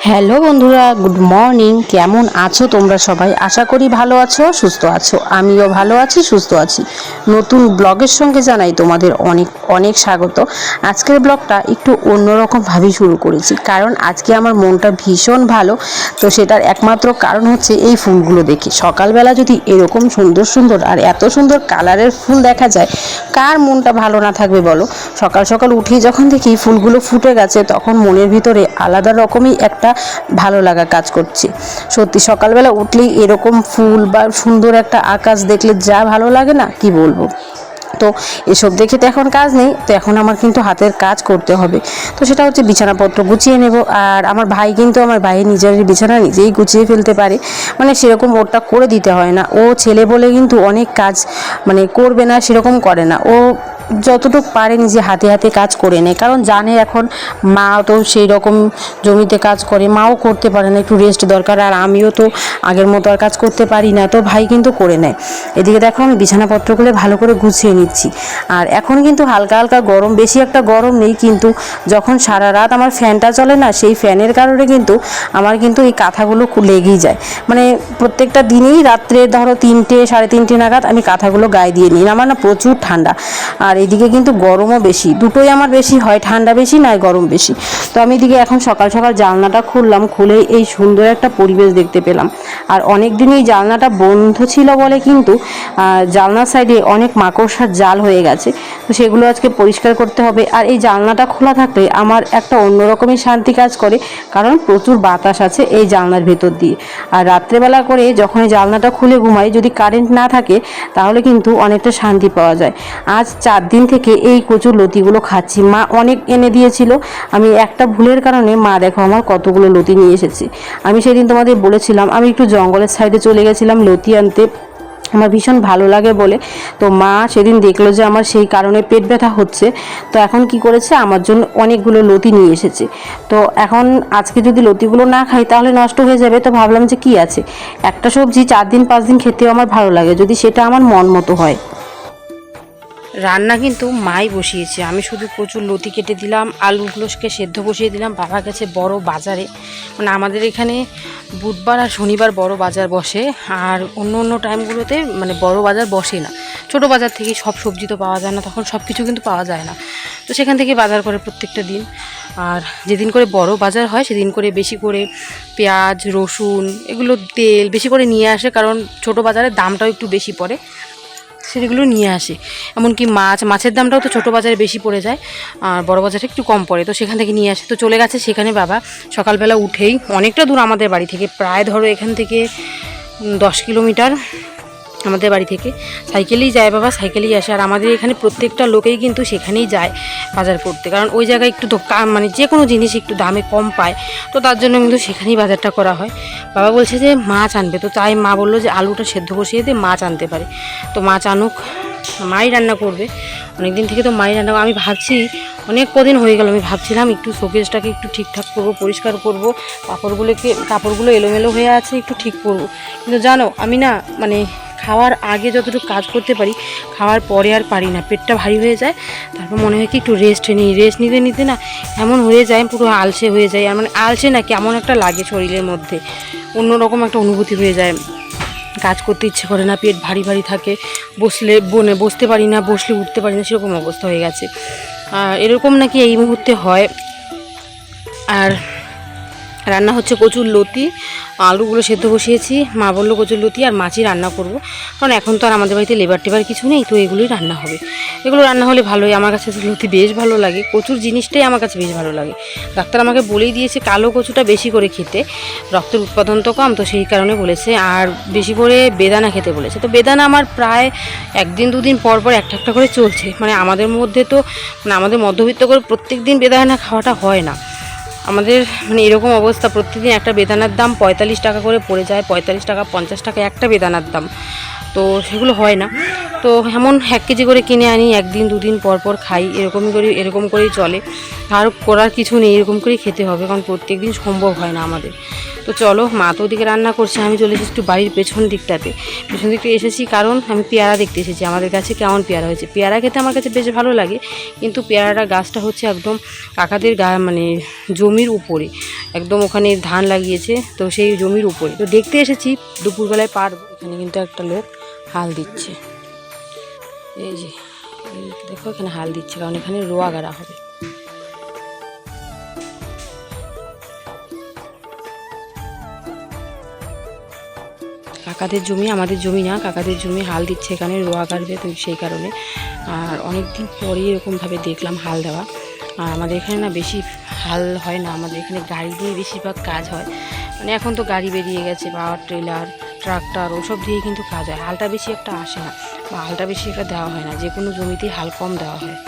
Hello বন্ধুরা, good morning. কেমন আছো তোমরা সবাই? আশা করি ভালো আছো, সুস্থ আছো। আমিও ভালো আছি, সুস্থ আছি। নতুন ব্লগের সঙ্গে জানাই তোমাদের অনেক অনেক স্বাগত। আজকের ব্লগটা একটু অন্যরকমভাবে শুরু করেছি, কারণ আজকে আমার মনটা ভীষণ ভালো। তো সেটার একমাত্র কারণ হচ্ছে এই ফুলগুলো দেখে। সকালবেলা যদি এরকম সুন্দর সুন্দর আর এত সুন্দর কালারের ফুল দেখা যায়, কার মনটা ভালো না থাকবে বলো? সকাল সকাল উঠেই যখন দেখি ফুলগুলো ফুটে গেছে, তখন মনের ভিতরে আলাদা রকমই একটা ভালো লাগা কাজ করছে। সত্যি সকালবেলা উঠলেই এরকম ফুল বা সুন্দর একটা আকাশ দেখলে যা ভালো লাগে না, কি বলবো। তো এসব দেখে তো এখন কাজ নেই, তো এখন আমার কিন্তু হাতের কাজ করতে হবে। তো সেটা হচ্ছে বিছানাপত্র গুছিয়ে নেব। আর আমার ভাই কিন্তু আমার ভাইয়ের নিজের বিছানা নিজেই গুছিয়ে ফেলতে পারে, মানে সেরকম ওটা করে দিতে হয় না। ও ছেলে বলে কিন্তু অনেক কাজ মানে করবে না সেরকম করে না। ও যতটুকু পারে নিজে হাতে হাতে কাজ করে নেয়, কারণ জানে এখন মা তো সেই রকম জমিতে কাজ করে, মাও করতে পারে না, একটু রেস্ট দরকার। আর আমিও তো আগের মতো আর কাজ করতে পারি না, তো ভাই কিন্তু করে নেয়। এদিকে দেখো আমি বিছানাপত্রগুলো ভালো করে গুছিয়ে নিচ্ছি। আর এখন কিন্তু হালকা হালকা গরম, বেশি একটা গরম নেই, কিন্তু যখন সারা রাত আমার ফ্যানটা চলে না, সেই ফ্যানের কারণে কিন্তু আমার কিন্তু এই কাঁথাগুলো লেগেই যায়। মানে প্রত্যেকটা দিনেই রাত্রে ধরো 3টে সাড়ে 3টে নাগাদ আমি কাঁথাগুলো গায়ে দিয়ে নিই। আমার না প্রচুর ঠান্ডা, আর এদিকে কিন্তু গরমও বেশি, দুটোই আমার বেশি হয়, ঠান্ডা বেশি নয় গরম বেশি। তো আমি এদিকে এখন সকাল সকাল জানলাটা খুললাম, খুলে এই সুন্দর একটা পরিবেশ দেখতে পেলাম। আর অনেক দিন এই জানলাটা বন্ধ ছিল বলে কিন্তু জানলার সাইডে অনেক মাকড়সার জাল হয়ে গেছে, তো সেগুলো আজকে পরিষ্কার করতে হবে। আর এই জানলাটা খোলা থাকলে আমার একটা অন্যরকমই শান্তি কাজ করে, কারণ প্রচুর বাতাস আছে এই জানলার ভেতর দিয়ে। আর রাত্রেবেলা করে যখন এই জানলাটা খুলে ঘুমাই, যদি কারেন্ট না থাকে তাহলে কিন্তু অনেকটা শান্তি পাওয়া যায়। আজ 4 দিন থেকে এই কচুর লতিগুলো খাচ্ছি। মা অনেক এনে দিয়েছিল, আমি একটা ভুলের কারণে মা দেখো আমার কতগুলো লতি নিয়ে এসেছে। আমি সেদিন তোমাদের বলেছিলাম আমি একটু জঙ্গলের সাইডে চলে গেছিলাম লতি আনতে, আমার ভীষণ ভালো লাগে বলে। তো মা সেদিন দেখলো যে আমার সেই কারণে পেট ব্যথা হচ্ছে, তো এখন কি করেছে, আমার জন্য অনেকগুলো লতি নিয়ে এসেছে। তো এখন আজকে যদি লতিগুলো না খাই তাহলে নষ্ট হয়ে যাবে, তো ভাবলাম যে কি আছে, একটা সবজি 4 দিন 5 দিন খেতেও আমার ভালো লাগে, যদি সেটা আমার মন মতো হয়। রান্না কিন্তু মাই বসিয়েছে, আমি শুধু প্রচুর লতি কেটে দিলাম, আলুগুলোকে সেদ্ধ বসিয়ে দিলাম। বাবা গেছে বড় বাজারে, মানে আমাদের এখানে বুধবার আর শনিবার বড় বাজার বসে, আর অন্য অন্য টাইমগুলোতে মানে বড় বাজার বসে না। ছোট বাজার থেকে সব সবজি তো পাওয়া যায় না, তখন সব কিছু কিন্তু পাওয়া যায় না, তো সেখান থেকে বাজার করে প্রত্যেকটা দিন। আর যেদিন করে বড় বাজার হয় সেদিন করে বেশি করে পেঁয়াজ রসুন এগুলো তেল বেশি করে নিয়ে আসে, কারণ ছোট বাজারের দামটাও একটু বেশি পড়ে, সেগুলো নিয়ে আসে। এমনকি মাছের দামটাও তো ছোটো বাজারে বেশি পড়ে যায়, আর বড় বাজারে একটু কম পড়ে, তো সেখান থেকে নিয়ে আসে। তো চলে গেছে সেখানে বাবা সকালবেলা উঠেই, অনেকটা দূর আমাদের বাড়ি থেকে, প্রায় ধরো এখান থেকে 10 কিলোমিটার আমাদের বাড়ি থেকে। সাইকেলেই যায় বাবা, সাইকেলেই আসে। আর আমাদের এখানে প্রত্যেকটা লোকেই কিন্তু সেখানেই যায় বাজার করতে, কারণ ওই জায়গায় একটু মানে যে কোনো জিনিস একটু দামে কম পায়, তো তার জন্য কিন্তু সেখানেই বাজারটা করা হয়। বাবা বলছে যে মাছ আনবে, তো তাই মা বললো যে আলুটা সেদ্ধ বসিয়ে দিয়ে মাছ আনতে পারে, তো মাছ আনুক, মাই রান্না করবে। অনেক দিন থেকে তো মাই রান্না, আমি ভাবছি অনেক কদিন হয়ে গেল, আমি ভাবছিলাম একটু শোকেসটাকে একটু ঠিকঠাক করবো, পরিষ্কার করবো, কাপড়গুলো এলোমেলো হয়ে আছে একটু ঠিক করবো। কিন্তু জানো আমি না মানে খাওয়ার আগে যতটুকু কাজ করতে পারি, খাওয়ার পরে আর পারি না, পেটটা ভারী হয়ে যায়। তারপর মনে হয় কি একটু রেস্ট নিতে নিতে না এমন হয়ে যায়, পুরো আলসে হয়ে যায়। আর মানে আলসে না, কেমন একটা লাগে শরীরের মধ্যে, অন্যরকম একটা অনুভূতি হয়ে যায়, কাজ করতে ইচ্ছে করে না, পেট ভারী ভারী থাকে, বসতে পারি না, বসলে উঠতে পারি না, সেরকম অবস্থা হয়ে গেছে। এরকম নাকি এই মুহূর্তে হয়। আর রান্না হচ্ছে কচুর লতি, আলুগুলো সেদ্ধ বসিয়েছি, মা বললো কচুর লতি আর মাছই রান্না করব, কারণ এখন তো আর আমাদের বাড়িতে লেবার টেবার কিছু নেই, তো এগুলোই রান্না হবে। এগুলো রান্না হলে ভালোই, আমার কাছে লতি বেশ ভালো লাগে, কচুর জিনিসটাই আমার কাছে বেশ ভালো লাগে। ডাক্তার আমাকে বলেই দিয়েছে কালো কচুটা বেশি করে খেতে, রক্তের উৎপাদন তো কম, তো সেই কারণে বলেছে। আর বেশি করে বেদানা খেতে বলেছে, তো বেদানা আমার প্রায় 1 দিন 2 দিন পর পর একটা একটা করে চলছে। মানে আমাদের মধ্যে তো মানে আমাদের মধ্যবিত্ত করে প্রত্যেক দিন বেদানা খাওয়াটা হয় না আমাদের, মানে এরকম অবস্থা। প্রতিদিন একটা বেদানার দাম 45 টাকা করে পড়ে যায়, 45 টাকা 50 টাকা একটা বেদানার দাম, তো সেগুলো হয় না। তো এমন 1 কেজি করে কিনে আনি, 1 দিন 2 দিন পর পর খাই, এরকম করেই চলে। আর করার কিছু নেই, এরকম করেই খেতে হবে, কারণ প্রত্যেক দিন সম্ভব হয় না আমাদের। তো চলো, মা তো ওদিকে রান্না করছে, আমি চলে এসেছি একটু বাড়ির পেছন দিকটাতে। পেছন দিকটা এসেছি কারণ আমি পেয়ারা দেখতে এসেছি আমাদের কাছে কেমন পেয়ারা হয়েছে। পেয়ারা খেতে আমার কাছে বেশ ভালো লাগে, কিন্তু পেয়ারাটা গাছটা হচ্ছে একদম কাকাদের মানে জমির উপরে, একদম ওখানে ধান লাগিয়েছে, তো সেই জমির উপরে তো দেখতে এসেছি। দুপুরবেলায় পারবো। এখানে কিন্তু একটা লোক হাল দিচ্ছে, এই যে দেখো এখানে হাল দিচ্ছে, কারণ এখানে রোয়া গাড়া হবে। কাকাদের জমি, আমাদের জমি না, কাকাদের জমি হাল দিচ্ছে, এখানে রোয়া গাড়বে, তো সেই কারণে। আর অনেক দিন পরেই এরকমভাবে দেখলাম হাল দেওয়া। আর আমাদের এখানে না বেশি হাল হয় না, আমাদের এখানে গাড়ি দিয়ে বেশিরভাগ কাজ হয়। মানে এখন তো গাড়ি বেরিয়ে গেছে, পাওয়ার ট্রেলার, ট্রাক্টর, ওসব দিয়ে কিন্তু কাজ হয়। হালটা বেশি একটা আসে না, বা হালটা বেশি একটা দেওয়া হয় না, যে কোনো জমিতেই হাল কম দেওয়া হয়।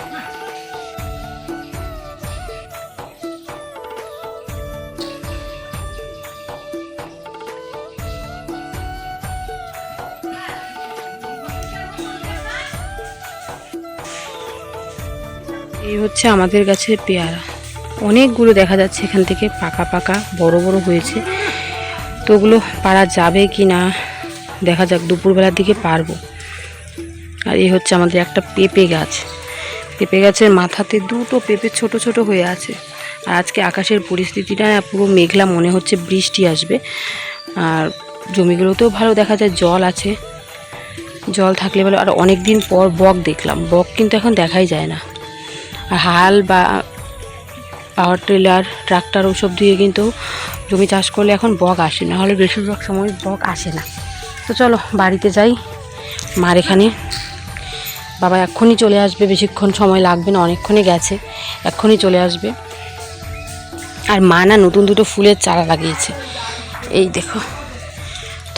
এই হচ্ছে আমাদের গাছের পেয়ারা, অনেকগুলো দেখা যাচ্ছে এখান থেকে, পাকা পাকা বড় বড় হয়েছে। তো ওগুলো পারা যাবে কি না দেখা যাক, দুপুরবেলার দিকে পারবো। আর এই হচ্ছে আমাদের একটা পেঁপে গাছ, পেঁপে গাছের মাথাতে দুটো পেঁপে ছোট ছোট হয়ে আছে। আর আজকে আকাশের পরিস্থিতিটা পুরো মেঘলা, মনে হচ্ছে বৃষ্টি আসবে। আর জমিগুলোতেও ভালো দেখা যায়, জল আছে, জল থাকলে ভালো। আর অনেক দিন পর বক দেখলাম, বক কিন্তু এখন দেখাই যায় না। আর হাল বা পাওয়ার ট্রেলার, ট্রাক্টর, ওসব দিয়ে কিন্তু জমি চাষ করলে এখন বক আসে না, হলে বেশিরভাগ সময় বক আসে না। তো চলো বাড়িতে যাই, মার এখানে। বাবা এক্ষুনি চলে আসবে, বেশিক্ষণ সময় লাগবে না, অনেকক্ষণই গেছে, এক্ষুনি চলে আসবে। আর মা না নতুন দুটো ফুলের চারা লাগিয়েছে, এই দেখো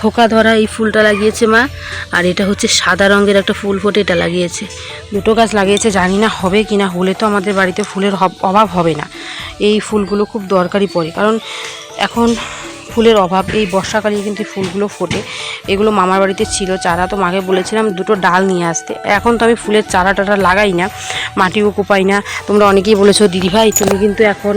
থোকা ধরা এই ফুলটা লাগিয়েছে মা। আর এটা হচ্ছে সাদা রঙের একটা ফুল ফোটে, এটা লাগিয়েছে। দুটো গাছ লাগিয়েছে, জানি না হবে কি না। হলে তো আমাদের বাড়িতে ফুলের অভাব হবে না। এই ফুলগুলো খুব দরকারি পড়ে, কারণ এখন ফুলের অভাব। এই বর্ষাকালে কিন্তু ফুলগুলো ফোটে। এগুলো মামার বাড়িতে ছিল চারা, তো মাকে বলেছিলাম দুটো ডাল নিয়ে আসতে। এখন তো আমি ফুলের চারা টারা লাগাই না, মাটিও কোপাই না। তোমরা অনেকেই বলেছো দিদিভাই তুমি কিন্তু এখন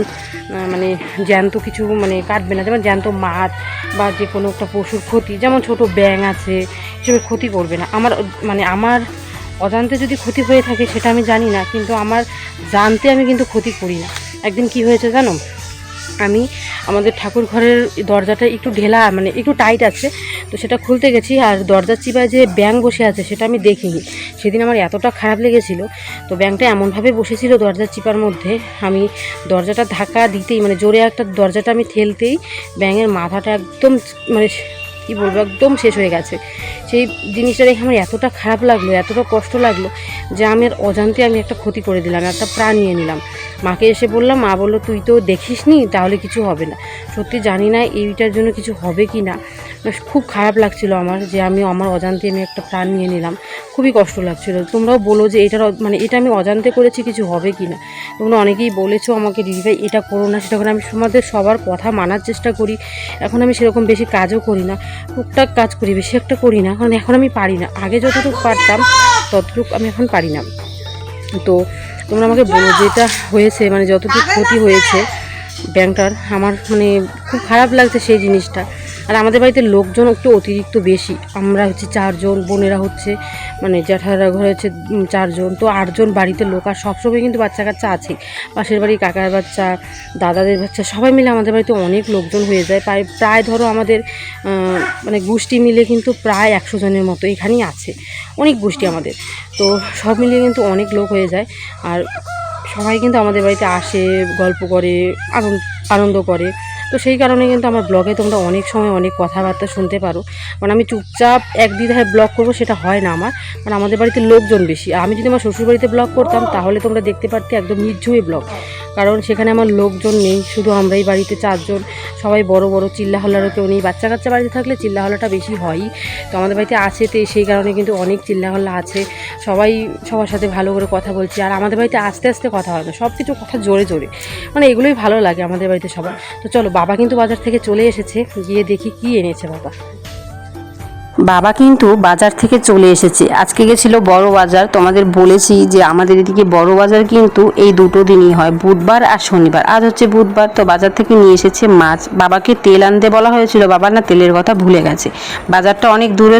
মানে জ্যান্ত কিছু মানে কাটবে না, যেমন জ্যান্ত মাছ বা যে কোনো একটা পশুর ক্ষতি, যেমন ছোট ব্যাঙ আছে, এসবের ক্ষতি করবে না। আমার অজান্তে যদি ক্ষতি হয়ে থাকে সেটা আমি জানি না, কিন্তু আমার জানতে আমি কিন্তু ক্ষতি করি না। একদিন কি হয়েছে জানো, আমি আমাদের ঠাকুর ঘরের দরজাটা একটু ঢেলা, মানে একটু টাইট আছে, তো সেটা খুলতে গেছি, আর দরজার চিপায় যে ব্যাঙ বসে আছে সেটা আমি দেখিনি। সেদিন আমার এতটা খারাপ লেগেছিল। তো ব্যাঙটা এমনভাবে বসেছিল দরজার চিপার মধ্যে, আমি দরজাটা ধাক্কা দিতেই, মানে জোরে একটা দরজাটা আমি ঠেলতেই ব্যাঙের মাথাটা একদম মানে কী বলবো, একদম শেষ হয়ে গেছে। সেই জিনিসটা দেখে আমার এতটা খারাপ লাগলো, এতটা কষ্ট লাগলো, যে আমি আর অজান্তে আমি একটা ক্ষতি করে দিলাম, একটা প্রাণ নিয়ে নিলাম। মাকে এসে বললাম, মা বললো তুই তো দেখিস নি, তাহলে কিছু হবে না। সত্যি জানি না এইটার জন্য কিছু হবে কি না। খুব খারাপ লাগছিল আমার, যে আমি আমার অজান্তে আমি একটা প্রাণ নিয়ে নিলাম, খুবই কষ্ট লাগছিল। তোমরাও বলো যে এটার মানে এটা আমি অজান্তে করেছি, কিছু হবে কি না। তোমরা অনেকেই বলেছো আমাকে, দিদিভাই এটা করো না সেটা করে। আমি তোমাদের সবার কথা মানার চেষ্টা করি। এখন আমি সেরকম বেশি কাজও করি না, টুকটাক কাজ করি, বেশি একটা করি না, কারণ এখন আমি পারি না। আগে যতটুকু পারতাম ততটুকু আমি এখন পারি না। তো তোমরা আমাকে বলো যে এটা হয়েছে, মানে যতটুকু ক্ষতি হয়েছে ব্যাংকটার, আমার মানে খুব খারাপ লাগছে সেই জিনিসটা। আর আমাদের বাড়িতে লোকজন একটু অতিরিক্ত বেশি, আমরা হচ্ছে 4 জন, বোনেরা হচ্ছে মানে জ্যাঠারা ঘরে হচ্ছে 4 জন, তো 8 জন বাড়িতে লোক। আর সবসময় কিন্তু বাচ্চা কাচ্চা আছে, পাশের বাড়ি কাকার বাচ্চা, দাদাদের বাচ্চা, সবাই মিলে আমাদের বাড়িতে অনেক লোকজন হয়ে যায়। প্রায় ধরো আমাদের মানে গোষ্ঠী মিলে কিন্তু প্রায় 100 জনের মতো এখানেই আছে, অনেক গোষ্ঠী আমাদের। তো সব মিলিয়ে কিন্তু অনেক লোক হয়ে যায়। আর সবাই কিন্তু আমাদের বাড়িতে আসে, গল্প করে, আনন্দ করে। তো সেই কারণে কিন্তু আমার ব্লগে তোমরা অনেক সময় অনেক কথাবার্তা শুনতে পারো। মানে আমি চুপচাপ এক দ্বিধায় ব্লগ করবো সেটা হয় না আমার, কারণ আমাদের বাড়িতে লোকজন বেশি। আমি যদি আমার শ্বশুর বাড়িতে ব্লগ করতাম তাহলে তোমরা দেখতে পারতে একদম নির্ঝুমে ব্লগ, কারণ সেখানে আমার লোকজন নেই, শুধু আমরাই বাড়িতে 4 জন। সবাই বড় বড়, চিল্লাহল্লারও কেউ নেই। বাচ্চা কাচ্চা বাড়িতে থাকলে চিল্লাহল্লাটা বেশি হয়ই, তো আমাদের বাড়িতে আছে, তো সেই কারণে কিন্তু অনেক চিল্লাহল্লা আছে। সবাই সবার সাথে ভালো করে কথা বলছি। আর আমাদের বাড়িতে আস্তে আস্তে কথা হয় না, সব কিছু কথা জোরে জোরে, মানে এগুলোই ভালো লাগে আমাদের বাড়িতে সবার। তো চলো, বাবা কিন্তু বাজার থেকে চলে এসেছে, গিয়ে দেখি কি এনেছে বাবা। বাবা কিন্তু বাজার থেকে চলে এসেছে। আজকে গেছিল বড় বাজার। তোমাদের বলেছি যে আমাদের এদিকে বড় বাজার কিন্তু এই দুটো দিনই হয়, বুধবার আর শনিবার। আজ হচ্ছে বুধবার, তো বাজার থেকে নিয়ে এসেছে মাছ। বাবাকে তেল আনতে বলা হয়েছিল, বাবা না তেলের কথা ভুলে গেছে। বাজারটা অনেক দূরে,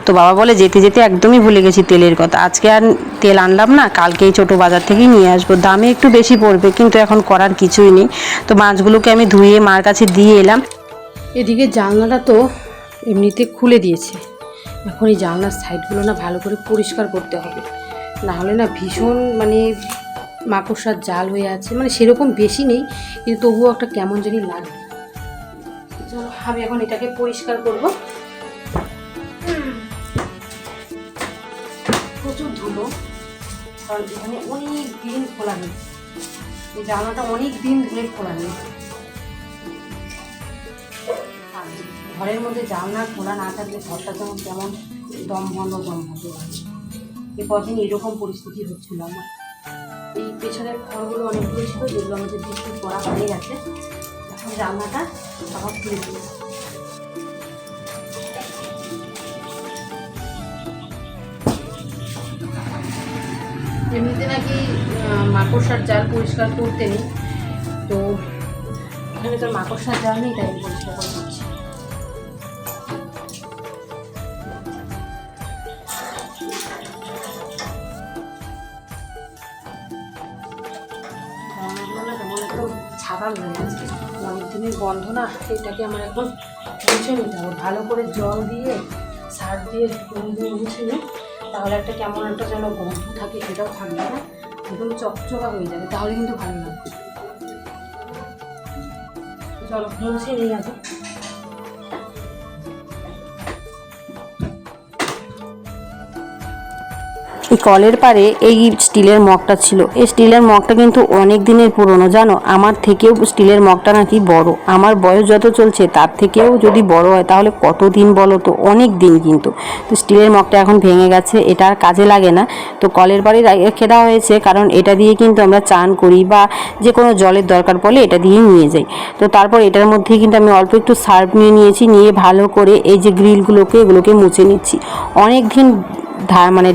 তো বাবা বলে যেতে যেতে একদমই ভুলে গেছি তেলের কথা। আজকে আর তেল আনলাম না, কালকেই ছোট বাজার থেকেই নিয়ে আসবো। দামে একটু বেশি পড়বে, কিন্তু এখন করার কিছুই নেই। তো মাছগুলোকে আমি ধুয়ে মার কাছে দিয়ে এলাম। এদিকে জানলাটা তো এমনিতে খুলে দিয়েছে, এখন এই জানলার সাইডগুলো না ভালো করে পরিষ্কার করতে হবে, না হলে না ভীষণ মাকড়সার জাল হয়ে আছে। সেরকম বেশি নেই, কিন্তু তবুও একটা কেমন জানি লাগে। চলো আমি এখন এটাকে পরিষ্কার করব। প্রচুর ধুলো, কারণ এখানে অনেক দিন খোলা নেই, এই জানলাটা অনেক দিন ধরে খোলা নেই। ঘরের মধ্যে জানলা খোলা না থাকলে ঘরটা যেমন কেমন দম বন্ধ লাগে। এ কদিন এরকম পরিস্থিতি হচ্ছিল আমার। এই পেছনের ঘরগুলো অনেকগুলো ছিল, যেগুলো আমাদের বৃষ্টি পড়া হয়ে গেছে। এখন জানলাটা আবার খুলে দিয়েছে। এমনিতে নাকি মাকড়সার জাল পরিষ্কার করতে নেই, তো এখানে তো মাকড়সার জাল নেই, তাই পরিষ্কার করে দিচ্ছি। ছাড়াল হয়ে গেছে, অনেক দিনের বন্ধ না, এটাকে আমার এখন মুছে নিতে হবে ভালো করে, জল দিয়ে সার দিয়ে মুছে নিই। তাহলে একটা কেমন একটা যেন গন্ধ থাকে, সেটাও থাকবে না, একদম চকচকা হয়ে যাবে, তাহলে কিন্তু ভালো লাগবে। চলো মুছে নিয়ে যাবে। এই কলের পাড়ে এই স্টিলের মগটা ছিল। এই স্টিলের মগটা কিন্তু অনেক দিনের পুরনো, জানো, আমার থেকেও স্টিলের মগটা নাকি বড়। আমার বয়স যত চলছে তার থেকেও যদি বড় হয় তাহলে কত দিন বলো তো, অনেক দিন কিন্তু। তো স্টিলের মগটা এখন ভেঙে গেছে, এটা আর কাজে লাগে না। তো কলের পাড়ে রেখে দেওয়া হয়েছে, কারণ এটা দিয়ে কিন্তু আমরা চান করি বা যে কোনো জলের দরকার পড়লে এটা দিয়ে নিয়ে যাই। তো তারপর এটার মধ্যেই কিন্তু আমি অল্প একটু সার্ফ নিয়ে নিয়ে ভালো করে এই যে এগুলোকে মুছে নিচ্ছি। অনেক দিন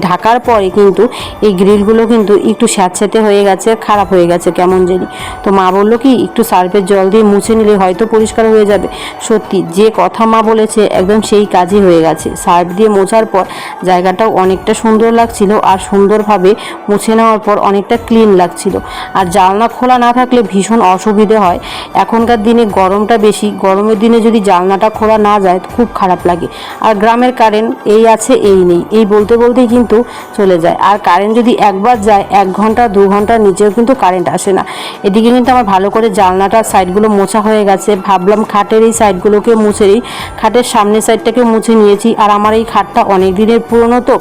ঢাকার পরে কিন্তু এই গ্রিলগুলো কিন্তু একটু স্যাঁতস্যাঁতে হয়ে গেছে, খারাপ হয়ে গেছে কেমন জানি। তো মা বললো কি একটু সার্ফের জল দিয়ে মুছে নিলে হয়তো পরিষ্কার হয়ে যাবে। সত্যি যে কথা মা বলেছে একদম সেই কাজই হয়ে গেছে। সার্ফ দিয়ে মোছার পর জায়গাটাও অনেকটা সুন্দর লাগছিল, আর সুন্দরভাবে মুছে নেওয়ার পর অনেকটা ক্লিন লাগছিল। আর জানলা খোলা না থাকলে ভীষণ অসুবিধে হয়। এখনকার দিনে গরমটা বেশি, গরমের দিনে যদি জানলাটা খোলা না যায় খুব খারাপ লাগে। আর গ্রামের কারেন্ট এই আছে এই নেই, এই বলতেই কিন্তু চলে যায়। আর কারেন্ট যদি একবার যায় 1 ঘন্টা 2 ঘন্টার নিচেও কিন্তু কারেন্ট আসে না। এদিকে কিন্তু আমার ভালো করে জানলাটার সাইডগুলো মোছা হয়ে গেছে। ভাবলাম খাটের এই সাইডগুলোকে মুছে নিই, খাটের সামনের সাইডটাকে মুছে নিয়েছি। আর আমার এই খাটটা অনেক দিনের পুরনো, তো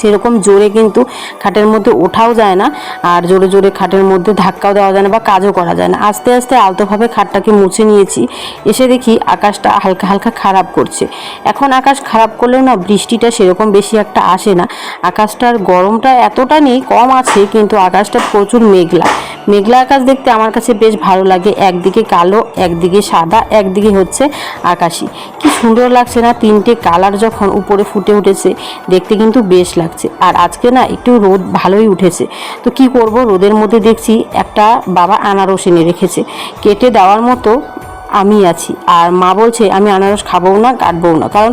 সেরকম জোরে কিন্তু খাটের মধ্যে ওঠাও যায় না, আর জোরে জোরে খাটের মধ্যে ধাক্কাও দেওয়া যায় না বা কাজও করা যায় না। আস্তে আস্তে আলতোভাবে খাটটাকে মুছে নিয়েছি। এসে দেখি আকাশটা হালকা হালকা খারাপ করছে। এখন আকাশ খারাপ করলেও না বৃষ্টিটা সেরকম বেশি একটা আসে না। আকাশটার গরমটা এতটা নেই, কম আছে, কিন্তু আকাশটা প্রচুর মেঘলা। মেঘলা আকাশ দেখতে আমার কাছে বেশ ভালো লাগে। একদিকে কালো, একদিকে সাদা, একদিকে হচ্ছে আকাশি। কি সুন্দর লাগছে না, 3টে কালার যখন উপরে ফুটে উঠেছে, দেখতে কিন্তু বেশ লাগছে। আর আজকে না একটু রোদ ভালোই উঠেছে। তো কি করব, রোদের মধ্যে দেখছি একটা বাবা আনারস এনে রেখেছে, কেটে দেওয়ার মতো আমি আছি। আর মা বলছে আমি আনারস খাবো না, কাটবো না, কারণ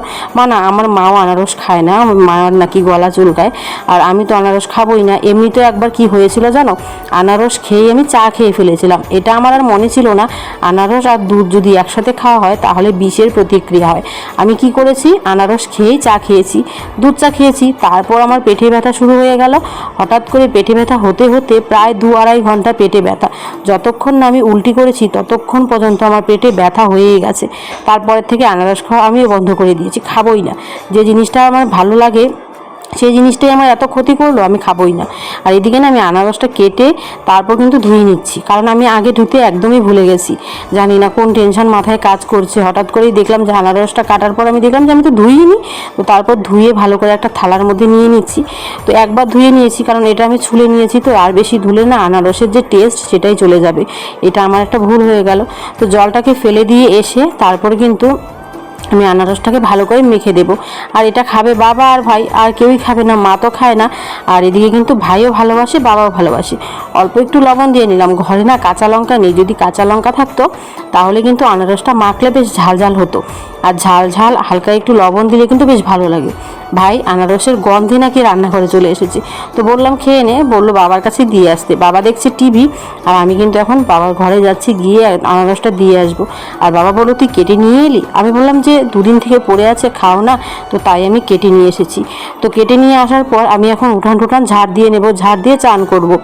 আমার মাও আনারস খায় না, আমার মায়ের নাকি গলা চুলকায়, আর আমি তো আনারস খাবোই না। এমনিতেও একবার কি হয়েছিল জানো, আনারস খেয়ে আমি চা খেয়ে ফেলেছিলাম। এটা আমার আর মনে ছিল না আনারস আর দুধ যদি একসাথে খাওয়া হয় তাহলে বিষের প্রতিক্রিয়া হয়। আমি কি করেছি, আনারস খেয়েই চা খেয়েছি, দুধ চা খেয়েছি। তারপর আমার পেটে ব্যথা শুরু হয়ে গেল। হঠাৎ করে পেটে ব্যথা হতে হতে প্রায় 2-2.5 ঘন্টা পেটে ব্যথা। যতক্ষণ না আমি উল্টি করেছি ততক্ষণ পর্যন্ত আমার পেটে ব্যথা হয়েই গেছে। তারপরের থেকে আনারস খাওয়া আমিও বন্ধ করে দিয়েছি, খাবোই না। যে জিনিসটা আমার ভালো লাগে সেই জিনিসটাই আমার এত ক্ষতি করলো, আমি খাবোই না। আর এদিকে না আমি আনারসটা কেটে তারপর কিন্তু ধুয়ে নিচ্ছি, কারণ আমি আগে ধুতে একদমই ভুলে গেছি। জানি না কোন টেনশন মাথায় কাজ করছে, হঠাৎ করেই দেখলাম যে আনারসটা কাটার পর আমি দেখলাম যে আমি তো ধুইনি। তো তারপর ধুয়ে ভালো করে একটা থালার মধ্যে নিয়ে নিচ্ছি। তো একবার ধুয়ে নিয়েছি, কারণ এটা আমি ছুলে নিয়েছি, তো আর বেশি ধুলে না আনারসের যে টেস্ট সেটাই চলে যাবে। এটা আমার একটা ভুল হয়ে গেল। তো জলটাকে ফেলে দিয়ে এসে তারপর কিন্তু আমি আনারসটাকে ভালো করে মেখে দেবো। আর এটা খাবে বাবা আর ভাই, আর কেউই খাবে না, মা তো খায় না। আর এদিকে কিন্তু ভাইও ভালোবাসে, বাবাও ভালোবাসে। অল্প একটু লবণ দিয়ে নিলাম, ঘরে না কাঁচা লঙ্কা নেই, যদি কাঁচা লঙ্কা থাকতো তাহলে কিন্তু আনারসটা মাখলে বেশ ঝাল ঝাল হতো। আর ঝাল ঝাল হালকা একটু লবণ দিলে কিন্তু বেশ ভালো লাগে। ভাই আনারসের গন্ধে নাকি রান্নাঘরে চলে এসেছে, তো বললাম খেয়ে নে, বললো বাবার কাছে দিয়ে আসতে। বাবা দেখছে টিভি, আর আমি কিন্তু এখন বাবার ঘরে যাচ্ছি, গিয়ে আনারসটা দিয়ে আসবো। আর বাবা বললো তুই কেটে নিয়ে এলি? আমি বললাম যে দুদিন থেকে পড়ে আছে, খাও না, তো তাই আমি কেটে নিয়ে এসেছি। তো কেটে নিয়ে আসার পর আমি এখন উঠান টুঠান ঝাড় দিয়ে নেবো, ঝাড় দিয়ে চান করবো।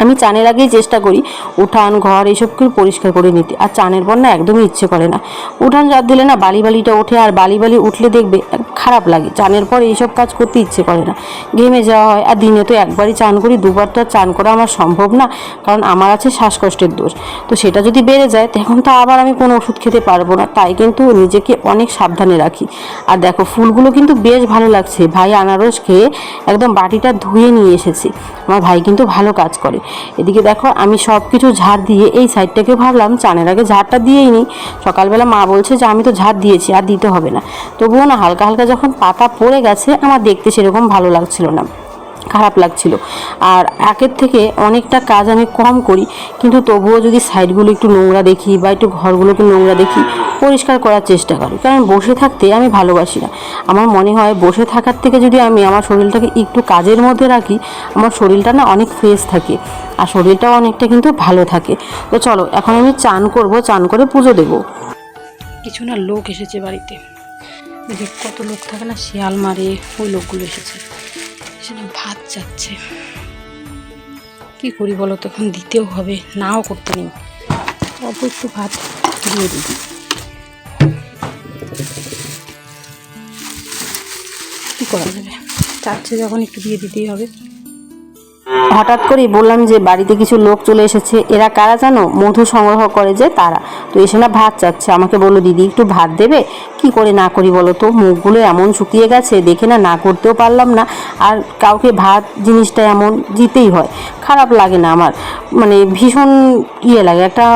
আমি চানের আগেই চেষ্টা করি উঠান ঘর এইসবকে পরিষ্কার করে নিতে, আর চানের পর না একদমই ইচ্ছে করে না। উঠান ঝাড় দিলে না বালি বালিটা ওঠে, আর বালি বালি উঠলে দেখবে খারাপ লাগে। চানের পর এইসব কাজ করতে ইচ্ছে করে না, ঘেমে যাওয়া হয়। আর দিনে তো একবারই চান করি, দুবার তো আর চান করা আমার সম্ভব না, কারণ আমার আছে শ্বাসকষ্টের দোষ। তো সেটা যদি বেড়ে যায় তখন তো আবার আমি কোনো ওষুধ খেতে পারবো না, তাই কিন্তু নিজেকে অনেক সাবধানে রাখি। আর দেখো ফুলগুলো কিন্তু বেশ ভালো লাগছে। ভাই আনারস খেয়ে একদম বাটিটা ধুয়ে নিয়ে এসেছি। আমার ভাই কিন্তু ভালো কাজ করে। এদিকে দেখো আমি সব কিছু ঝাড় দিয়ে এই সাইডটাকে ভাবলাম চানের আগে ঝাড়টা দিয়েই নিই। সকালবেলা মা বলছে যে আমি তো ঝাড় দিয়েছি, আর দিতে হবে না। তবুও না হালকা হালকা যখন পাতা পড়ে গেছে আমার দেখতে সেরকম ভালো লাগছিল না, খারাপ লাগছিল। আর আগের থেকে অনেকটা কাজ আমি কম করি, কিন্তু তবুও যদি সাইডগুলো একটু নোংরা দেখি বা একটু ঘরগুলোকে নোংরা দেখি পরিষ্কার করার চেষ্টা করি, কারণ বসে থাকতে আমি ভালোবাসি না। আমার মনে হয় বসে থাকার থেকে যদি আমি আমার শরীরটাকে একটু কাজের মধ্যে রাখি, আমার শরীরটা না অনেক ফ্রেশ থাকে, আর শরীরটাও অনেকটা কিন্তু ভালো থাকে। তো চলো এখন আমি চান করব, চান করে পুজো দেবো। কিছু না লোক এসেছে বাড়িতে, কত লোক থাকে না, শিয়াল মারে, ওই লোকগুলো এসেছে, সেখানে ভাত যাচ্ছে। কি করি বলো তো, এখন দিতেও হবে, নাও করতে নেই, অল্প একটু ভাত দিয়ে দিই। কি করা যাবে, চাচ্ছে যখন একটু দিয়ে দিতেই হবে। হঠাৎ করেই বললাম যে বাড়িতে কিছু লোক চলে এসেছে। এরা কারা জানো? মধু সংগ্রহ করে যে তারা। তো এসে না ভাত চাচ্ছে, আমাকে বললো দিদি একটু ভাত দেবে। কি করে না করি বলো তো, মুখগুলো এমন শুকিয়ে গেছে, দেখে না না করতেও পারলাম না। আর কাউকে ভাত জিনিসটা এমন দিতেই হয়, খারাপ লাগে না আমার, মানে ভীষণ লাগে, একটা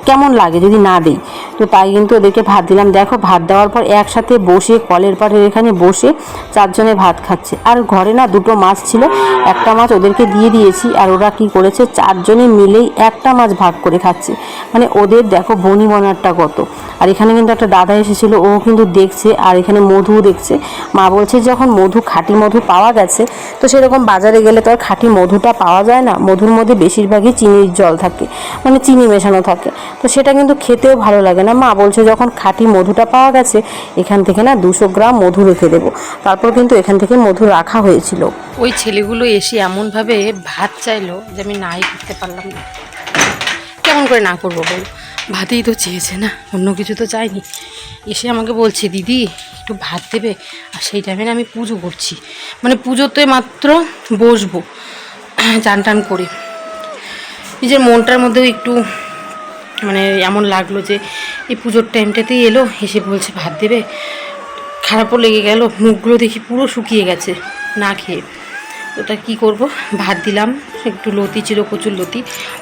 কেমন লাগে যদি না দিই। তো তাই কিন্তু ওদেরকে ভাত দিলাম। দেখো ভাত দেওয়ার পর একসাথে বসে কলের পাড়ের এখানে বসে চারজনে ভাত খাচ্ছে। আর ঘরে না দুটো মাছ ছিল, একটা মাছ ওদেরকে দিয়ে দিয়েছি, আর ওরা কি করেছে চারজনে মিলেই একটা মাছ ভাগ করে খাচ্ছে। মানে ওদের দেখো বনি বনারটা কত। আর এখানে কিন্তু একটা দাদা এসেছিলো, ও কিন্তু দেখছে, আর এখানে মধু দেখছে। মা বলছে যখন মধু, খাঁটি মধু পাওয়া গেছে, তো সেরকম বাজারে গেলে তো আর খাঁটি মধুটা পাওয়া যায় না। মধুর মধ্যে বেশিরভাগই চিনির জল থাকে, মানে চিনি মেশানো থাকে, তো সেটা কিন্তু খেতেও ভালো লাগে না। মা বলছে যখন খাঁটি মধুটা পাওয়া গেছে, এখান থেকে না 200 গ্রাম মধু রেখে দেবো। তারপর কিন্তু এখান থেকে মধু রাখা হয়েছিল। ওই ছেলেগুলো এসে এমনভাবে ভাত চাইলো যে আমি নাই করতে পারলাম না। কেমন করে না করবো বল, ভাতেই তো চেয়েছে না, অন্য কিছু তো চাইনি। এসে আমাকে বলছে দিদি একটু ভাত দেবে, আর সেই টাইমে আমি পুজো করছি, মানে পুজোতে মাত্র বসবো চান টান করে। নিজের মনটার মধ্যেও একটু মানে এমন লাগলো যে এই পুজোর টাইমটাতেই এলো, এসে বলছে ভাত দেবে। খারাপও লেগে গেল, মুখগুলো দেখি পুরো শুকিয়ে গেছে না খেয়ে। ওটা কি করব, ভাত দিলাম, একটু লতি ছিল কচুর লতি,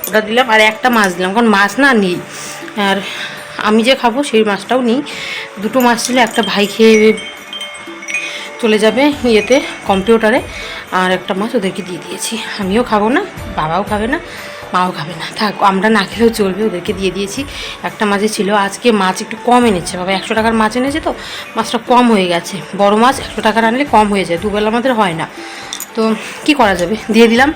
ওটা দিলাম, আর একটা মাছ দিলাম, কারণ মাছ না নেই। আর আমি যে খাবো সেই মাছটাও নেই। দুটো মাছ ছিল, একটা ভাই খেয়ে চলে যাবে ইয়েতে কম্পিউটারে, আর একটা মাছ ওদেরকে দিয়ে দিয়েছি। আমিও খাবো না, বাবাও খাবে না, মাও খাবে না, থাক আমরা না খেলেও চলবে, ওদেরকে দিয়ে দিয়েছি। একটা মাছই ছিল, আজকে মাছ একটু কম এনেছে বাবা, 100 টাকার মাছ এনেছে, তো মাছটা কম হয়ে গেছে। বড় মাছ 100 টাকার আনলে কম হয়ে যায়, দুবেলা আমাদের হয় না, তো কি করা যাবে, দিয়ে দিলাম।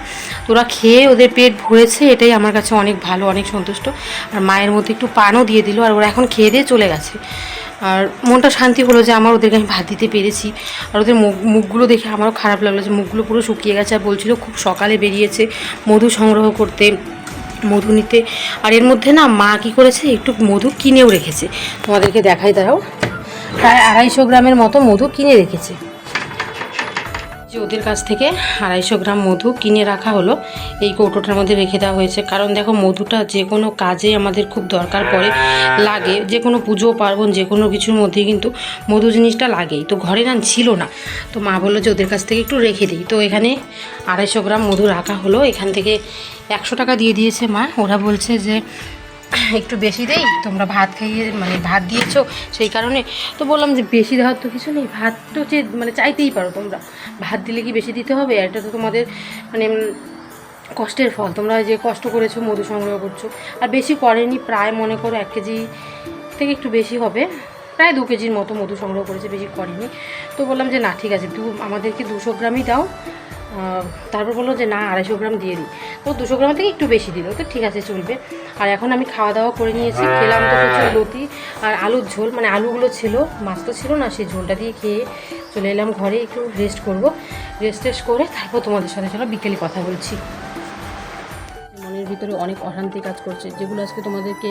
তোরা খেয়ে ওদের পেট ভরেছে, এটাই আমার কাছে অনেক ভালো, অনেক সন্তুষ্ট। আর মায়ের মধ্যে একটু পানও দিয়ে দিল, আর ওরা এখন খেয়ে দিয়ে চলে গেছে। আর মনটা শান্তি হলো যে আমার ওদেরকে আমি ভাত দিতে পেরেছি। আর ওদের মুখগুলো দেখে আমারও খারাপ লাগলো যে মুখগুলো পুরো শুকিয়ে গেছে। আর বলছিল খুব সকালে বেরিয়েছে মধু সংগ্রহ করতে, মধু নিতে। আর এর মধ্যে না মা কী করেছে, একটু মধু কিনেও রেখেছে, তোমাদেরকে দেখাই দাঁড়াও। প্রায় 250 গ্রামের মতো মধু কিনে রেখেছে। যে ওদের কাছ থেকে 250 গ্রাম মধু কিনে রাখা হলো, এই কৌটোটার মধ্যে রেখে দেওয়া হয়েছে। কারণ দেখো মধুটা যে কোনো কাজে আমাদের খুব দরকার পড়ে, লাগে, যে কোনো পুজো পার্বণ যে কোনো কিছুর মধ্যেই কিন্তু মধু জিনিসটা লাগেই। তো ঘরে না ছিল না, তো মা বললো যে ওদের কাছ থেকে একটু রেখে দিই। তো এখানে 250 গ্রাম মধু রাখা হলো, এখান থেকে 100 টাকা দিয়ে দিয়েছে মা। ওরা বলছে যে একটু বেশি দেই, তোমরা ভাত খাইয়ে মানে ভাত দিয়েছো সেই কারণে। তো বললাম যে বেশি দেওয়ার তো কিছু নেই, ভাত তো মানে চাইতেই পারো তোমরা, ভাত দিলে কি বেশি দিতে হবে? এটা তো তোমাদের মানে কষ্টের ফল, তোমরা যে কষ্ট করেছো মধু সংগ্রহ করছো। আর বেশি করেনি, প্রায় মনে করো 1 কেজি থেকে একটু বেশি হবে, প্রায় 2 কেজির মতো মধু সংগ্রহ করেছে, বেশি করেনি। তো বললাম যে না ঠিক আছে, আমাদেরকে 200 গ্রামই দাও। তারপর বললো যে না 250 গ্রাম দিয়ে দিই। তো 200 গ্রাম থেকে একটু বেশি দিল, তো ঠিক আছে চলবে। আর এখন আমি খাওয়া দাওয়া করে নিয়েছি, খেলাম তো প্রচুর লতি আর আলুর ঝোল, মানে আলুগুলো ছিল, মাছ তো ছিল না, সেই ঝোলটা দিয়ে খেয়ে চলে এলাম ঘরে, একটু রেস্ট করবো। রেস্ট করে তারপর তোমাদের সাথে চলো বিকেলে কথা বলছি। মনের ভিতরে অনেক অশান্তি কাজ করছে, যেগুলো আজকে তোমাদেরকে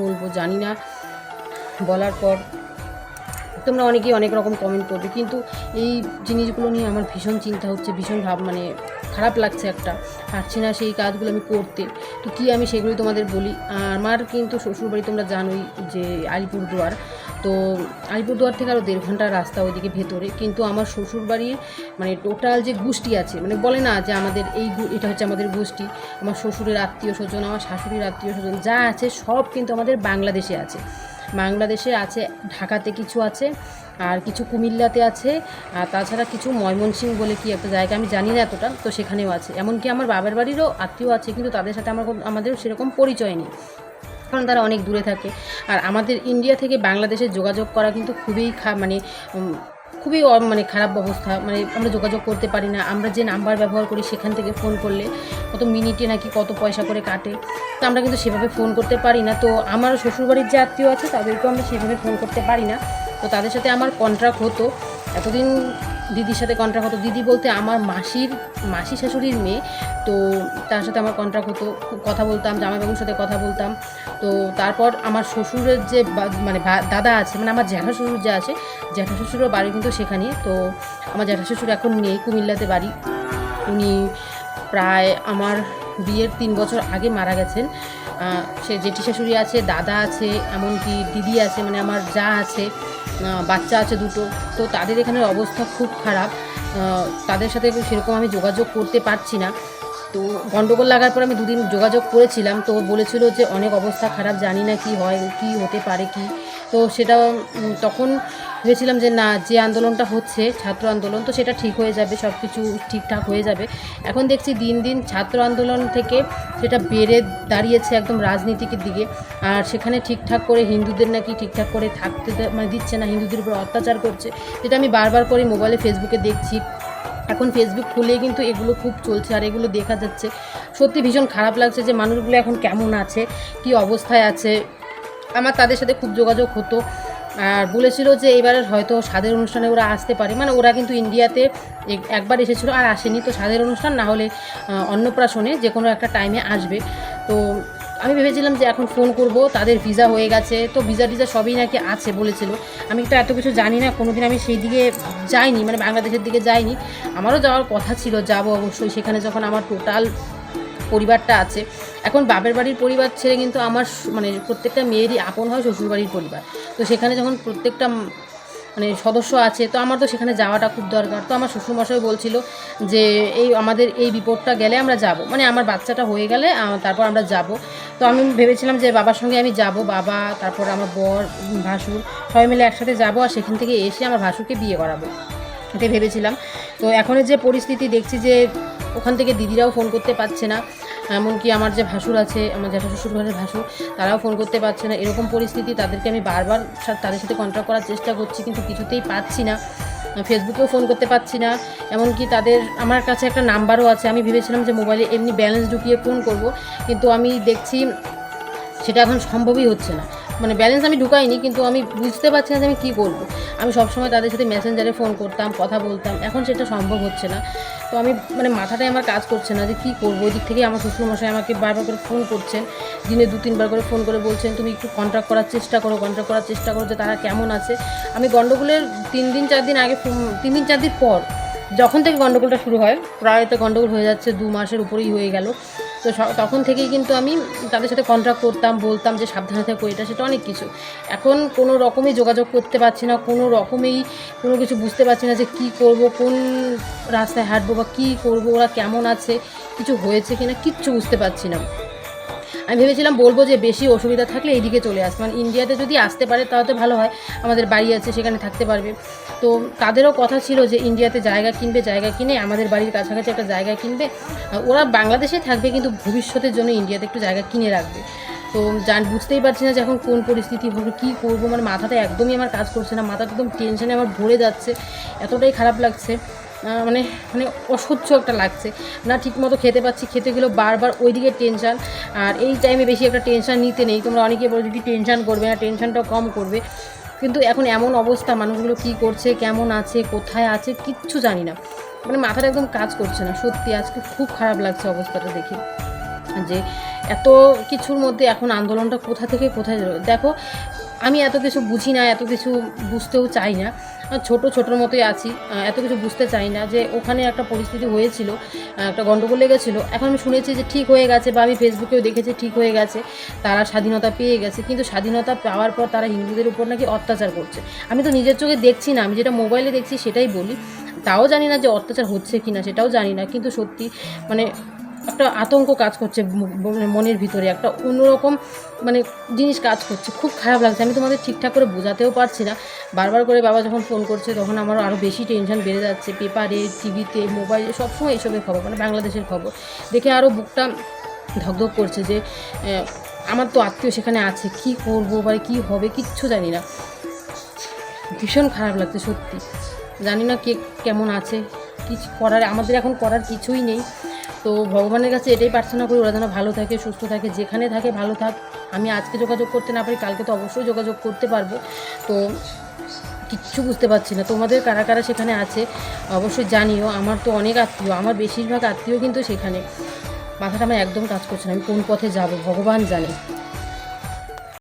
বলবো, জানি না বলার পর তোমরা অনেকেই অনেক রকম কমেন্ট করবে, কিন্তু এই জিনিসগুলো নিয়ে আমার ভীষণ চিন্তা হচ্ছে, ভীষণ মানে খারাপ লাগছে, একটা পারছি না সেই কাজগুলো আমি করতে। তো কী আমি সেগুলোই তোমাদের বলি। আমার কিন্তু শ্বশুরবাড়ি তোমরা জানোই যে আলিপুরদুয়ার, তো আলিপুরদুয়ার থেকে আরও 1.5 ঘন্টার রাস্তা ওইদিকে ভেতরে। কিন্তু আমার শ্বশুরবাড়ির মানে টোটাল যে গোষ্ঠী আছে, মানে বলে না যে আমাদের এটা হচ্ছে আমাদের গোষ্ঠী, আমার শ্বশুরের আত্মীয় স্বজন, আমার শাশুড়ির আত্মীয় স্বজন যা আছে সব কিন্তু আমাদের বাংলাদেশে আছে। বাংলাদেশে আছে, ঢাকাতে কিছু আছে, আর কিছু কুমিল্লাতে আছে, আর তাছাড়া কিছু ময়মনসিংহ বলে কি একটা জায়গা, আমি জানি না এতটা, তো সেখানেও আছে। এমনকি আমার বাবার বাড়িরও আত্মীয় আছে, কিন্তু তাদের সাথে আমাদের সেরকম পরিচয় নেই, কারণ তারা অনেক দূরে থাকে। আর আমাদের ইন্ডিয়া থেকে বাংলাদেশে যোগাযোগ করা কিন্তু খুবই মানে খারাপ অবস্থা, মানে আমরা যোগাযোগ করতে পারি না। আমরা যে নাম্বার ব্যবহার করি সেখান থেকে ফোন করলে কত মিনিটে নাকি কত পয়সা করে কাটে, তো আমরা কিন্তু সেভাবে ফোন করতে পারি না। তো আমার শ্বশুরবাড়ির যে আত্মীয় আছে তাদেরকেও আমরা সেভাবে ফোন করতে পারি না। তো তাদের সাথে আমার কন্ট্রাক্ট হতো এতদিন, দিদির সাথে কন্ট্রাক্ট হতো, দিদি বলতে আমার মাসি শাশুড়ির মেয়ে, তো তার সাথে আমার কন্ট্রাক্ট হতো, কথা বলতাম, জামাইবাবুর সাথে কথা বলতাম। তো তারপর আমার শ্বশুরের যে মানে দাদা আছে, মানে আমার জ্যাঠা শ্বশুর যে আছে, জ্যাঠা শ্বশুরের বাড়ি কিন্তু সেখানেই। তো আমার জ্যাঠা শ্বশুর এখন নেই, কুমিল্লাতে বাড়ি। উনি প্রায় আমার বিয়ের 3 বছর আগে মারা গেছেন। সে জেঠি শাশুড়ি আছে, দাদা আছে, এমনকি দিদি আছে, মানে আমার যা আছে, বাচ্চা আছে 2টো। তো তাদের এখানের অবস্থা খুব খারাপ, তাদের সাথে সেরকম আমি যোগাযোগ করতে পারছি না। তো গন্ডগোল লাগার পর আমি 2 দিন যোগাযোগ করেছিলাম, তো বলেছিল যে অনেক অবস্থা খারাপ, জানি না কি হয়, কি হতে পারে কি। তো সেটা তখন ভেবেছিলাম যে না, যে আন্দোলনটা হচ্ছে ছাত্র আন্দোলন, তো সেটা ঠিক হয়ে যাবে, সব কিছু ঠিকঠাক হয়ে যাবে। এখন দেখছি দিন দিন ছাত্র আন্দোলন থেকে সেটা বেড়ে দাঁড়িয়েছে একদম রাজনীতির দিকে। আর সেখানে ঠিকঠাক করে হিন্দুদের নাকি ঠিকঠাক করে থাকতে মানে দিচ্ছে না, হিন্দুদের উপর অত্যাচার করছে, যেটা আমি বারবার করে মোবাইলে ফেসবুকে দেখছি। এখন ফেসবুক খুলে কিন্তু এগুলো খুব চলছে, আর এগুলো দেখা যাচ্ছে, সত্যি ভীষণ খারাপ লাগছে যে মানুষগুলো এখন কেমন আছে, কি অবস্থায় আছে। আমার তাদের সাথে খুব যোগাযোগ হতো, আর বলেছিল যে এবারে হয়তো স্বাদের অনুষ্ঠানে ওরা আসতে পারে, মানে ওরা কিন্তু ইন্ডিয়াতে একবার এসেছিলো আর আসেনি, তো স্বাদের অনুষ্ঠান না হলে অন্নপ্রাশনে যে কোনো একটা টাইমে আসবে। তো আমি ভেবেছিলাম যে এখন ফোন করব, তাদের ভিসা হয়ে গেছে, তো ভিসা টিসা সবই নাকি আছে বলেছিল। আমি তো এত কিছু জানি না, কোনোদিন আমি সেই দিকে যাইনি, মানে বাংলাদেশের দিকে যাইনি। আমারও যাওয়ার কথা ছিল, যাব অবশ্যই সেখানে, যখন আমার টোটাল পরিবারটা আছে। এখন বাপের বাড়ির পরিবার ছেড়ে কিন্তু আমার মানে প্রত্যেকটা মেয়েরই আপন হয় শ্বশুরবাড়ির পরিবার, তো সেখানে যখন প্রত্যেকটা মানে সদস্য আছে, তো আমার তো সেখানে যাওয়াটা খুব দরকার। তো আমার শ্বশুরমশাই বলছিল যে আমাদের এই বিপদটা গেলে আমরা যাব, মানে আমার বাচ্চাটা হয়ে গেলে তারপর আমরা যাব। তো আমি ভেবেছিলাম যে বাবার সঙ্গে আমি যাব, বাবা, তারপর আমার বর, ভাসুর, সবাই মিলে একসাথে যাব, আর সেখান থেকে এসে আমার ভাসুরকে বিয়ে করাবো, এটাই ভেবেছিলাম। তো এখনের যে পরিস্থিতি দেখছি যে ওখান থেকে দিদিরাও ফোন করতে পারছে না, এমনকি আমার যে ভাসুর আছে, আমার জ্যাঠা শ্বশুর ঘরের ভাসুর, তারাও ফোন করতে পারছে না। এরকম পরিস্থিতি, তাদেরকে আমি বারবার তাদের সাথে কন্ট্যাক্ট করার চেষ্টা করছি, কিন্তু কিছুতেই পাচ্ছি না। ফেসবুকেও ফোন করতে পারছি না, এমনকি আমার কাছে একটা নাম্বারও আছে। আমি ভেবেছিলাম যে মোবাইলে এমনি ব্যালেন্স ঢুকিয়ে ফোন করব, কিন্তু আমি দেখছি সেটা এখন সম্ভবই হচ্ছে না। মানে ব্যালেন্স আমি ঢুকাইনি, কিন্তু আমি বুঝতে পারছি না যে আমি কী করব। আমি সবসময় তাদের সাথে মেসেঞ্জারে ফোন করতাম, কথা বলতাম, এখন সেটা সম্ভব হচ্ছে না। তো আমি মানে মাথাটাই আমার কাজ করছে না যে কী করবো। ওই দিক থেকে আমার শ্বশুরমশাই আমাকে বারবার করে ফোন করছেন, দিনে 2-3 বার করে ফোন করে বলছেন তুমি একটু কন্ট্যাক্ট করার চেষ্টা করো যে তারা কেমন আছে। আমি গণ্ডগোলের 3 দিন 4 দিন আগে, 3 দিন 4 দিন পর যখন থেকে গণ্ডগোলটা শুরু হয়, প্রায় তো গণ্ডগোল হয়ে যাচ্ছে 2 মাসের উপরেই হয়ে গেল। তো তখন থেকেই কিন্তু আমি তাদের সাথে কন্ট্যাক্ট করতাম, বলতাম যে সাবধানে থাকো, এটা সেটা অনেক কিছু। এখন কোনো রকমই যোগাযোগ করতে পারছি না, কোনো রকমেই কোনো কিছু বুঝতে পারছি না যে কী করব, কোন রাস্তায় হাঁটবো বা কী করব, ওরা কেমন আছে, কিছু হয়েছে কিনা কিচ্ছু বুঝতে পারছি না। আমি ভেবেছিলাম বলবো যে বেশি অসুবিধা থাকলে এইদিকে চলে আসবে, মানে ইন্ডিয়াতে যদি আসতে পারে তাহলে ভালো হয়, আমাদের বাড়ি আছে সেখানে থাকতে পারবে। তো তাদেরও কথা ছিল যে ইন্ডিয়াতে জায়গা কিনবে, জায়গা কিনে আমাদের বাড়ির কাছাকাছি একটা জায়গা কিনবে। ওরা বাংলাদেশে থাকবে কিন্তু ভবিষ্যতের জন্য ইন্ডিয়াতে একটু জায়গা কিনে রাখবে। তো বুঝতেই পারছি না যে এখন কোন পরিস্থিতি হবে, কী করবো, মানে মাথাটা একদমই আমার কাজ করছে না, মাথাটা একদম টেনশনে আমার ভরে যাচ্ছে, এতটাই খারাপ লাগছে, মানে মানে অসহ্য একটা লাগছে না। ঠিকমতো খেতে পাচ্ছি, খেতে গেলেও বারবার ওই দিকে টেনশান। আর এই টাইমে বেশি একটা টেনশান নিতে নেই, তোমরা অনেকে বলো যদি টেনশান করবে না, টেনশানটাও কম করবে, কিন্তু এখন এমন অবস্থা, মানুষগুলো কী করছে, কেমন আছে, কোথায় আছে, কিচ্ছু জানি না, মানে মাথাটা একদম কাজ করছে না। সত্যি আজকে খুব খারাপ লাগছে অবস্থাটা দেখে, যে এত কিছুর মধ্যে এখন আন্দোলনটা কোথা থেকে কোথায় যাবে। দেখো আমি এত কিছু বুঝি না, এত কিছু বুঝতেও চাই না, ছোটোর মতোই আছি, এত কিছু বুঝতে চাই না। যে ওখানে একটা পরিস্থিতি হয়েছিল, একটা গণ্ডগোল লেগেছিলো, এখন আমি শুনেছি যে ঠিক হয়ে গেছে, বা আমি ফেসবুকেও দেখেছি ঠিক হয়ে গেছে, তারা স্বাধীনতা পেয়ে গেছে, কিন্তু স্বাধীনতা পাওয়ার পর তারা হিন্দুদের উপর নাকি অত্যাচার করছে। আমি তো নিজের চোখে দেখছি না, আমি যেটা মোবাইলে দেখছি সেটাই বলি, তাও জানি না যে অত্যাচার হচ্ছে কি না, সেটাও জানি না, কিন্তু সত্যি মানে একটা আতঙ্ক কাজ করছে মনের ভিতরে, একটা অন্যরকম মানে জিনিস কাজ করছে, খুব খারাপ লাগছে। আমি তোমাদের ঠিকঠাক করে বোঝাতেও পারছি না, বারবার করে বাবা যখন ফোন করছে তখন আমারও আরও বেশি টেনশন বেড়ে যাচ্ছে। পেপারে, টিভিতে, মোবাইলে সবসময় এইসবের খবর, মানে বাংলাদেশের খবর দেখে আরও বুকটা ধকধক করছে, যে আমার তো আত্মীয় সেখানে আছে, কি করবো বা কী হবে কিচ্ছু জানি না, ভীষণ খারাপ লাগছে সত্যি। জানি না কে কেমন আছে, কিছু করার আমাদের এখন করার কিছুই নেই। তো ভগবানের কাছে এটাই প্রার্থনা করি ওরা যেন ভালো থাকে, সুস্থ থাকে, যেখানে থাকে ভালো থাক। আমি আজকে যোগাযোগ করতে না পারি, কালকে তো অবশ্যই যোগাযোগ করতে পারবো। তো কিচ্ছু বুঝতে পারছি না, তোমাদের কারা কারা সেখানে আছে অবশ্যই জানিও। আমার তো অনেক আত্মীয়, আমার বেশিরভাগ আত্মীয় কিন্তু সেখানে, মাথাটা আমার একদম কাজ করছে না, আমি কোন পথে যাব ভগবান জানে।